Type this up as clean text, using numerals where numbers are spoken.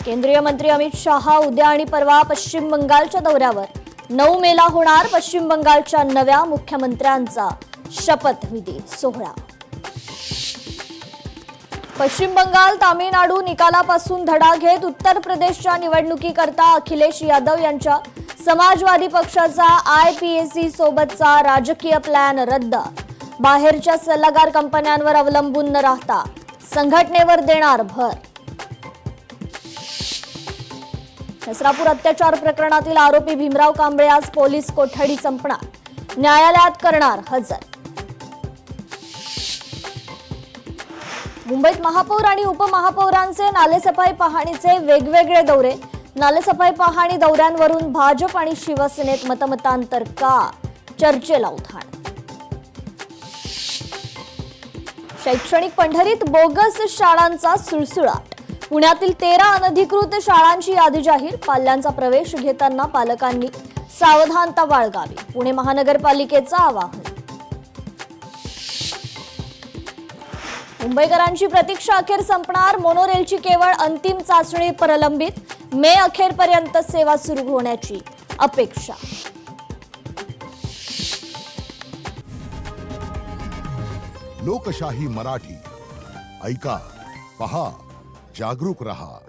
केंद्रीय मंत्री अमित शहा उद्या आणि परवा पश्चिम बंगालच्या दौऱ्यावर. 9 मेला होणार पश्चिम बंगालच्या नव्या मुख्यमंत्र्यांचा शपथविधी सोहळा. पश्चिम बंगाल तामिळनाडू निकालापासून धडा घेत उत्तर प्रदेशच्या निवडणुकीकरता अखिलेश यादव यांच्या समाजवादी पक्षाचा IPAC सोबतचा राजकीय प्लॅन रद्द. बाहेरच्या सल्लागार कंपन्यांवर अवलंबून न राहता संघटनेवर देणार भर. नसरापूर अत्याचार प्रकरणातील आरोपी भीमराव कांबळे आज पोलीस कोठडी संपणार. न्यायालयात करणार हजर. मुंबईत महापौर आणि उपमहापौरांचे नालेसफाई पाहणीचे वेगवेगळे दौरे. नालेसफाई पाहणी दौऱ्यांवरून भाजप आणि शिवसेनेत मतमतांतर का? चर्चेला उधाण. शैक्षणिक पंढरीत बोगस शाळांचा सुळसुळाट. पुण्यातील 13 अनधिकृत शाळांची यादी जाहीर. पाल्यांचा प्रवेश घेताना पालकांनी सावधानता बाळगावी. पुणे महानगरपालिकेचं आवाहन. मुंबईकरांची प्रतीक्षा अखेर संपणार. मोनोरेलची केवळ अंतिम चाचणी प्रलंबित. मे अखेरपर्यंत सेवा सुरू होण्याची अपेक्षा. लोकशाही मराठी ऐका, पहा, जागरूक रहा.